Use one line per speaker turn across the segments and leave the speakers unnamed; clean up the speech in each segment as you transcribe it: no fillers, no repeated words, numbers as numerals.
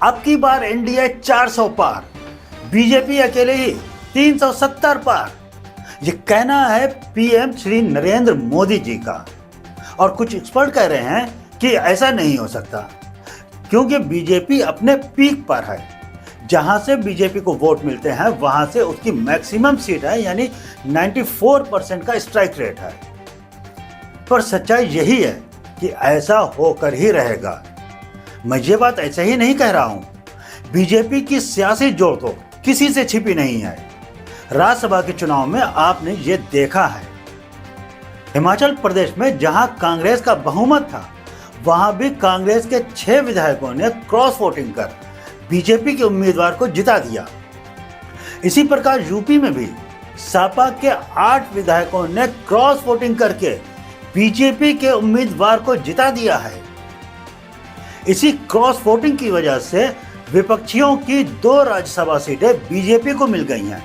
अब की बार एनडीए 400 पार, बीजेपी अकेले ही 370 पार। ये कहना है पीएम श्री नरेंद्र मोदी जी का। और कुछ एक्सपर्ट कह रहे हैं कि ऐसा नहीं हो सकता, क्योंकि बीजेपी अपने पीक पर है। जहां से बीजेपी को वोट मिलते हैं वहां से उसकी मैक्सिमम सीट है, यानी 94% का स्ट्राइक रेट है। पर सच्चाई यही है कि ऐसा होकर ही रहेगा। मैं ये बात ऐसे ही नहीं कह रहा हूं। बीजेपी की सियासी जोड़ तो किसी से छिपी नहीं है। राज्यसभा के चुनाव में आपने ये देखा है। हिमाचल प्रदेश में जहां कांग्रेस का बहुमत था, वहां भी कांग्रेस के 6 विधायकों ने क्रॉस वोटिंग कर बीजेपी के उम्मीदवार को जिता दिया। इसी प्रकार यूपी में भी सपा के 8 विधायकों ने क्रॉस वोटिंग करके बीजेपी के उम्मीदवार को जिता दिया है। इसी क्रॉस वोटिंग की वजह से विपक्षियों की 2 राज्यसभा सीटें बीजेपी को मिल गई हैं।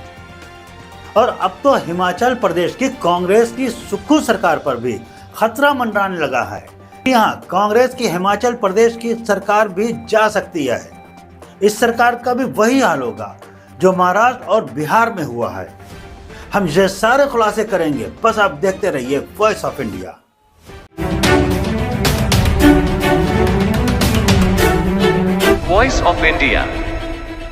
और अब तो हिमाचल प्रदेश की कांग्रेस की सुक्खू सरकार पर भी खतरा मंडराने लगा है। यहाँ कांग्रेस की हिमाचल प्रदेश की सरकार भी जा सकती है। इस सरकार का भी वही हाल होगा जो महाराष्ट्र और बिहार में हुआ है। हम ये सारे खुलासे करेंगे, बस आप देखते रहिए voice of India.
Voice of India,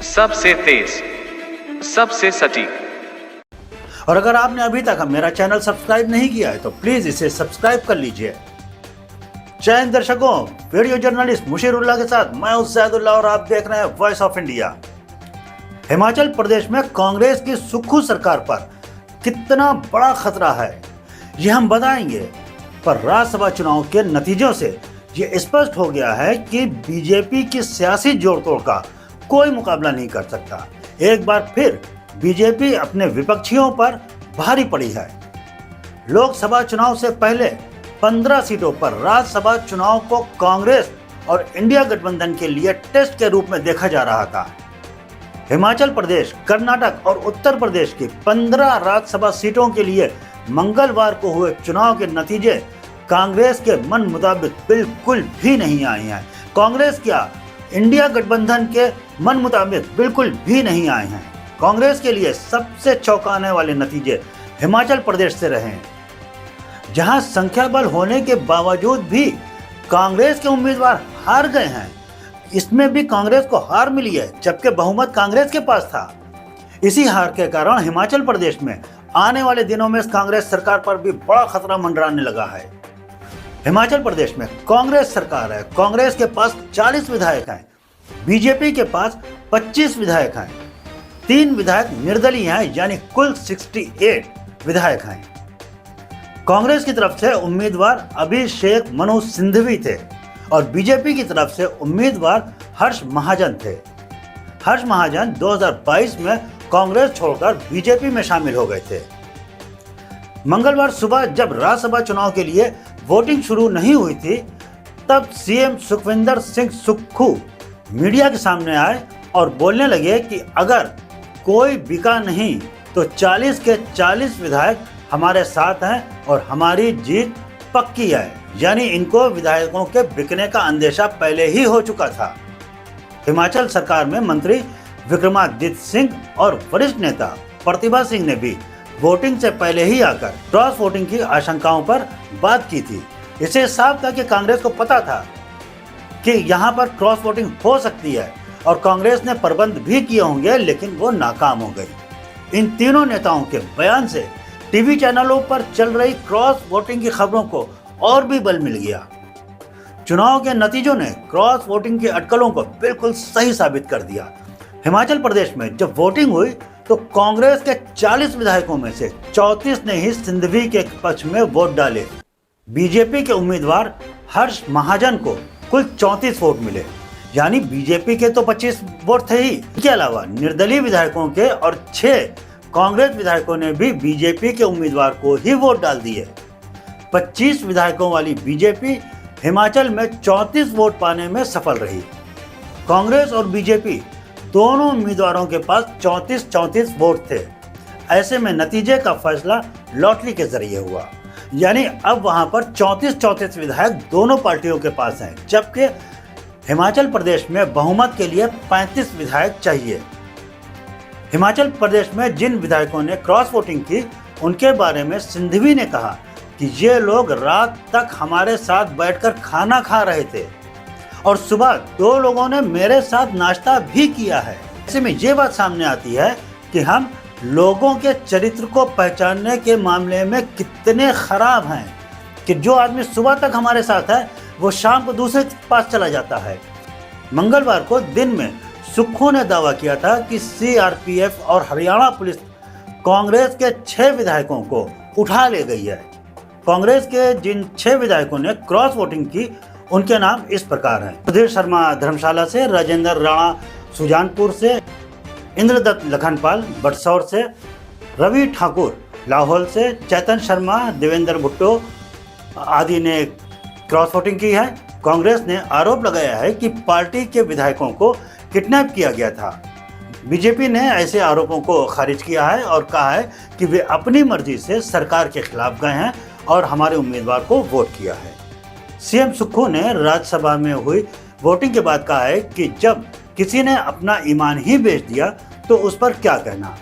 सबसे तेज, सबसे सटीक।
और अगर आपने अभी तक मेरा चैनल सब्सक्राइब नहीं किया है तो प्लीज इसे सब्सक्राइब कर लीजिए। जय हिंद दर्शकों, वीडियो जर्नलिस्ट मुशीरुल्लाह के साथ मैं उस्तादुल्लाह और आप देख रहे हैं voice of India. Himachal Pradesh में कांग्रेस की सुक्खू सरकार पर कितना बड़ा खतरा है ये हम बताएंगे। पर राज्यसभा चुनाव के नतीजों से ये स्पष्ट हो गया है कि बीजेपी की सियासी जोड़तोड़ का कोई मुकाबला नहीं कर सकता। एक बार फिर बीजेपी अपने विपक्षियों पर भारी पड़ी है। लोकसभा चुनाव से पहले 15 सीटों पर राज्यसभा चुनाव को कांग्रेस और इंडिया गठबंधन के लिए टेस्ट के रूप में देखा जा रहा था। हिमाचल प्रदेश, कर्नाटक और उत्तर प्रदेश की 15 राज्यसभा सीटों के लिए मंगलवार को हुए चुनाव के नतीजे कांग्रेस के मन मुताबिक बिल्कुल भी नहीं आए हैं। कांग्रेस क्या, इंडिया गठबंधन के मन मुताबिक बिल्कुल भी नहीं आए हैं। कांग्रेस के लिए सबसे चौंकाने वाले नतीजे हिमाचल प्रदेश से रहे हैं, जहां संख्या बल होने के बावजूद भी कांग्रेस के उम्मीदवार हार गए हैं। इसमें भी कांग्रेस को हार मिली है, जबकि बहुमत कांग्रेस के पास था। इसी हार के कारण हिमाचल प्रदेश में आने वाले दिनों में कांग्रेस सरकार पर भी बड़ा खतरा मंडराने लगा है। हिमाचल प्रदेश में कांग्रेस सरकार है। कांग्रेस के पास 40 विधायक हैं, बीजेपी के पास 25 विधायक हैं, 3 विधायक निर्दलीय हैं, यानी कुल 68 विधायक हैं। कांग्रेस की तरफ से उम्मीदवार अभिषेक मनु सिंघवी थे और बीजेपी की तरफ से उम्मीदवार हर्ष महाजन थे। हर्ष महाजन 2022 में कांग्रेस छोड़कर बीजेपी में शामिल हो गए थे। मंगलवार सुबह जब राज्यसभा चुनाव के लिए वोटिंग शुरू नहीं हुई थी, तब सीएम सुखविंदर सिंह सुक्खू मीडिया के सामने आए और बोलने लगे कि अगर कोई बिका नहीं तो 40 के 40 विधायक हमारे साथ हैं और हमारी जीत पक्की है। यानी इनको विधायकों के बिकने का अंदेशा पहले ही हो चुका था। हिमाचल सरकार में मंत्री विक्रमादित्य सिंह और वरिष्ठ नेता प्रतिभा सिंह ने भी वोटिंग से पहले ही आकर क्रॉस वोटिंग की आशंकाओं पर बात की थी। इससे साफ था कि कांग्रेस को पता था कि यहाँ पर क्रॉस वोटिंग हो सकती है और कांग्रेस ने प्रबंध भी किए होंगे, लेकिन वो नाकाम हो गई। इन तीनों नेताओं के बयान से टीवी चैनलों पर चल रही क्रॉस वोटिंग की खबरों को और भी बल मिल गया। चुनाव के नतीजों ने क्रॉस वोटिंग की अटकलों को बिल्कुल सही साबित कर दिया। हिमाचल प्रदेश में जब वोटिंग हुई तो कांग्रेस के 40 विधायकों में से 34 ने ही सिंघवी के पक्ष में वोट डाले। बीजेपी के उम्मीदवार हर्ष महाजन को कुल 34 वोट मिले, यानी बीजेपी के तो 25 वोट थे ही। इसके अलावा निर्दलीय विधायकों के और 6 कांग्रेस विधायकों ने भी बीजेपी के उम्मीदवार को ही वोट डाल दिए। 25 विधायकों वाली बीजेपी हिमाचल में 34 वोट पाने में सफल रही। कांग्रेस और बीजेपी दोनों उम्मीदवारों के पास 34-34 वोट थे। ऐसे में नतीजे का फैसला लॉटरी के जरिए हुआ, यानी अब वहां पर 34-34 विधायक दोनों पार्टियों के पास हैं, जबकि हिमाचल प्रदेश में बहुमत के लिए 35 विधायक चाहिए। हिमाचल प्रदेश में जिन विधायकों ने क्रॉस वोटिंग की, उनके बारे में सिंघवी ने कहा कि ये लोग रात तक हमारे साथ बैठकर खाना खा रहे थे और सुबह 2 लोगों ने मेरे साथ नाश्ता भी किया है। ऐसे में ये बात सामने आती है कि हम लोगों के चरित्र को पहचानने के मामले में कितने खराब हैं कि जो आदमी सुबह तक हमारे साथ है वो शाम को दूसरे के पास चला जाता है। मंगलवार को दिन में सुक्खू ने दावा किया था कि सीआरपीएफ और हरियाणा पुलिस कांग्रेस के 6 विधायकों को उठा ले गई है। कांग्रेस के जिन 6 विधायकों ने क्रॉस वोटिंग की, उनके नाम इस प्रकार हैं: सुधीर शर्मा धर्मशाला से, राजेंद्र राणा सुजानपुर से, इंद्रदत्त लखनपाल बटसौर से, रवि ठाकुर लाहौल से, चेतन शर्मा, देवेंद्र भुट्टो आदि ने क्रॉस वोटिंग की है। कांग्रेस ने आरोप लगाया है कि पार्टी के विधायकों को किडनैप किया गया था। बीजेपी ने ऐसे आरोपों को खारिज किया है और कहा है कि वे अपनी मर्जी से सरकार के खिलाफ गए हैं और हमारे उम्मीदवार को वोट किया है। सीएम सुक्खू ने राज्यसभा में हुई वोटिंग के बाद कहा है कि जब किसी ने अपना ईमान ही बेच दिया तो उस पर क्या कहना।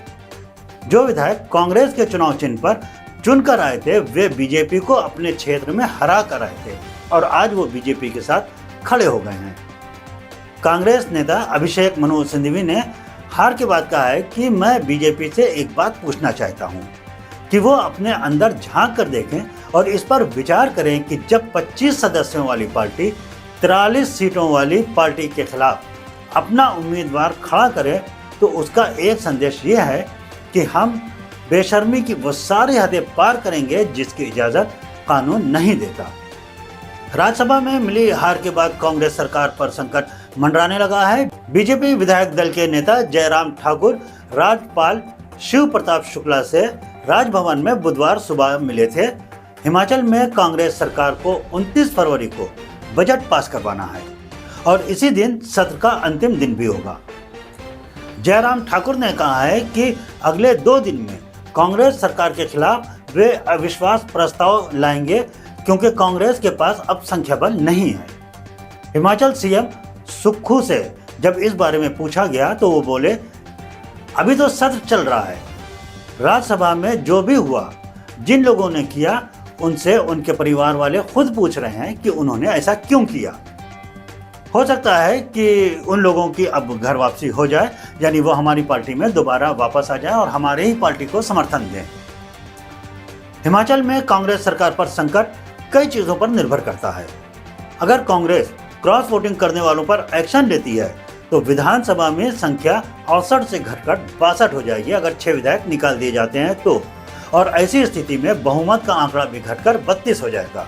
जो विधायक कांग्रेस के चुनाव चिन्ह पर चुनकर आए थे, वे बीजेपी को अपने क्षेत्र में हरा कर आए थे और आज वो बीजेपी के साथ खड़े हो गए हैं। कांग्रेस नेता अभिषेक मनु सिंघवी ने हार के बाद कहा है कि मैं बीजेपी से एक बात पूछना चाहता हूं कि वो अपने अंदर झांक कर देखें और इस पर विचार करें कि जब 25 सदस्यों वाली पार्टी 43 सीटों वाली पार्टी के खिलाफ अपना उम्मीदवार खड़ा करे तो उसका एक संदेश ये है कि हम बेशर्मी की वो सारी हदें पार करेंगे जिसकी इजाज़त कानून नहीं देता। राज्यसभा में मिली हार के बाद कांग्रेस सरकार पर संकट मंडराने लगा है। बीजेपी विधायक दल के नेता जयराम ठाकुर राज्यपाल शिव प्रताप शुक्ला से राजभवन में बुधवार सुबह मिले थे। हिमाचल में कांग्रेस सरकार को 29 फरवरी को बजट पास करवाना है और इसी दिन सत्र का अंतिम दिन भी होगा। जयराम ठाकुर ने कहा है कि अगले 2 दिन में कांग्रेस सरकार के खिलाफ वे अविश्वास प्रस्ताव लाएंगे क्योंकि कांग्रेस के पास अब संख्या बल नहीं है। हिमाचल सीएम सुक्खू से जब इस बारे में पूछा गया तो वो बोले, अभी तो सत्र चल रहा है। राज्यसभा में जो भी हुआ, जिन लोगों ने किया, उनसे उनके परिवार वाले खुद पूछ रहे हैं कि उन्होंने ऐसा क्यों किया। हो सकता है कि उन लोगों की अब घर वापसी हो जाए, यानी वो हमारी पार्टी में दोबारा वापस आ जाए और हमारे ही पार्टी को समर्थन दें। हिमाचल में कांग्रेस सरकार पर संकट कई चीज़ों पर निर्भर करता है। अगर कांग्रेस क्रॉस वोटिंग करने वालों पर एक्शन लेती है तो विधानसभा में संख्या 68 से घटकर 62 हो जाएगी अगर 6 विधायक निकाल दिए जाते हैं तो, और ऐसी स्थिति में बहुमत का आंकड़ा भी घटकर 32 हो जाएगा।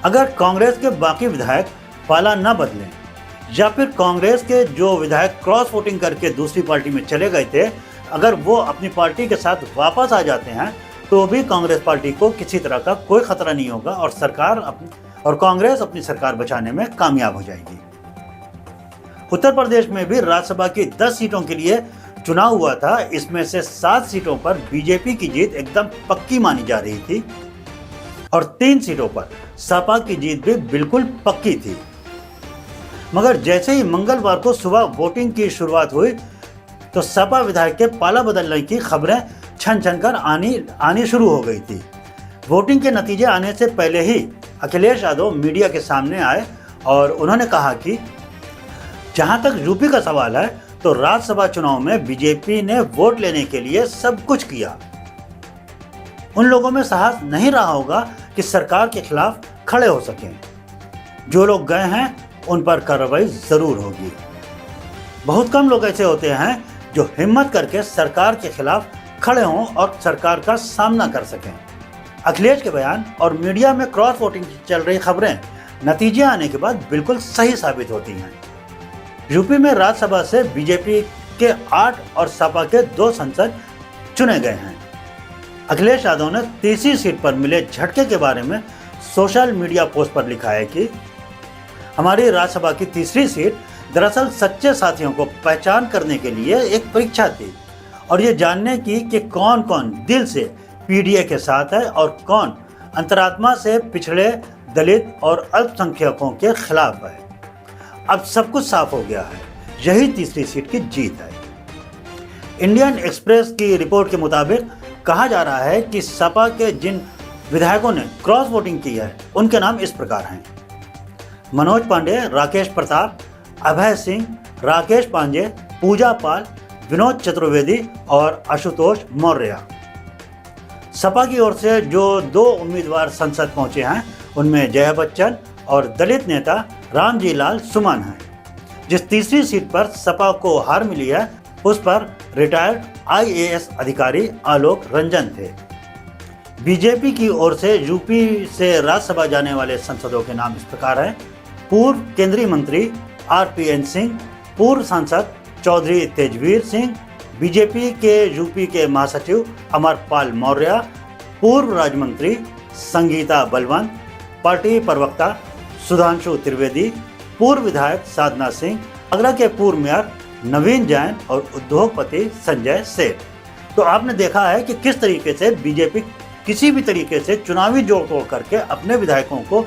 अगर कांग्रेस के बाकी विधायक पाला न बदलें या फिर कांग्रेस के जो विधायक क्रॉस वोटिंग करके दूसरी पार्टी में चले गए थे, अगर वो अपनी पार्टी के साथ वापस आ जाते हैं तो भी कांग्रेस पार्टी को किसी तरह का कोई खतरा नहीं होगा और कांग्रेस अपनी सरकार बचाने में कामयाब हो जाएगी। उत्तर प्रदेश में भी राज्यसभा की 10 सीटों के लिए चुनाव हुआ था। इसमें से 7 सीटों पर बीजेपी की जीत एकदम पक्की मानी जा रही थी और 3 सीटों पर सपा की जीत भी बिल्कुल पक्की थी। मगर जैसे ही मंगलवार को सुबह वोटिंग की शुरुआत हुई तो सपा विधायक के पाला बदलने की खबरें छन छन कर आनी शुरू हो गई थी। वोटिंग के नतीजे आने से पहले ही अखिलेश यादव मीडिया के सामने आए और उन्होंने कहा कि जहां तक यूपी का सवाल है तो राज्यसभा चुनाव में बीजेपी ने वोट लेने के लिए सब कुछ किया। उन लोगों में साहस नहीं रहा होगा कि सरकार के खिलाफ खड़े हो सकें। जो लोग गए हैं उन पर कार्रवाई जरूर होगी। बहुत कम लोग ऐसे होते हैं जो हिम्मत करके सरकार के खिलाफ खड़े हों और सरकार का सामना कर सकें। अखिलेश के बयान और मीडिया में क्रॉस वोटिंग की चल रही खबरें नतीजे आने के बाद बिल्कुल सही साबित होती हैं। यूपी में राज्यसभा से बीजेपी के 8 और सपा के 2 सांसद चुने गए हैं। अखिलेश यादव ने तीसरी सीट पर मिले झटके के बारे में सोशल मीडिया पोस्ट पर लिखा है कि हमारी राज्यसभा की तीसरी सीट दरअसल सच्चे साथियों को पहचान करने के लिए एक परीक्षा थी और ये जानने की कि कौन कौन दिल से पीडीए के साथ है और कौन अंतरात्मा से पिछड़े, दलित और अल्पसंख्यकों के खिलाफ है। अब सब कुछ साफ हो गया है, यही तीसरी सीट की जीत है। इंडियन एक्सप्रेस की रिपोर्ट के मुताबिक कहा जा रहा है कि सपा के जिन विधायकों ने क्रॉस वोटिंग की है उनके नाम इस प्रकार हैं: मनोज पांडे, राकेश प्रताप, अभय सिंह, राकेश पांडे, पूजा पाल, विनोद चतुर्वेदी और आशुतोष मौर्य। सपा की ओर से जो 2 उम्मीदवार संसद पहुंचे हैं उनमें जया बच्चन और दलित नेता रामजी लाल सुमन हैं। जिस तीसरी सीट पर सपा को हार मिली है उस पर रिटायर्ड IAS अधिकारी आलोक रंजन थे। बीजेपी की ओर से यूपी से राज्यसभा जाने वाले सांसदों के नाम इस प्रकार हैं: पूर्व केंद्रीय मंत्री RPN सिंह, पूर्व सांसद चौधरी तेजवीर सिंह, बीजेपी के यूपी के महासचिव अमरपाल मौर्य, पूर्व राज्य मंत्री संगीता बलवंत, पार्टी प्रवक्ता सुधांशु त्रिवेदी, पूर्व विधायक साधना सिंह, आगरा के पूर्व मेयर नवीन जैन और उद्योगपति संजय सेठ। तो आपने देखा है कि किस तरीके से बीजेपी किसी भी तरीके से चुनावी जोड़ तोड़ करके अपने विधायकों को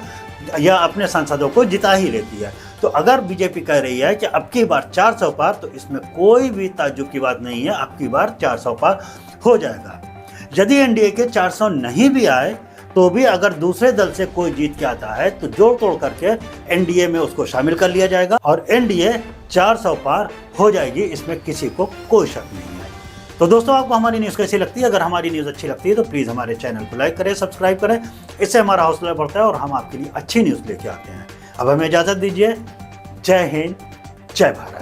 या अपने सांसदों को जिता ही लेती है। तो अगर बीजेपी कह रही है कि अब की बार 400 पार, तो इसमें कोई भी ताज्जुब की बात नहीं है, अब की बार 400 पार हो जाएगा। यदि एनडीए के 400 नहीं भी आए तो भी अगर दूसरे दल से कोई जीत के आता है तो जोड़ तोड़ करके एनडीए में उसको शामिल कर लिया जाएगा और एनडीए 400 पार हो जाएगी, इसमें किसी को कोई शक नहीं है। तो दोस्तों, आपको हमारी न्यूज़ कैसी लगती है? अगर हमारी न्यूज़ अच्छी लगती है तो प्लीज़ हमारे चैनल को लाइक करें, सब्सक्राइब करें, इससे हमारा हौसला बढ़ता है और हम आपके लिए अच्छी न्यूज़ लेके आते हैं। अब हमें इजाज़त दीजिए। जय हिंद, जय भारत।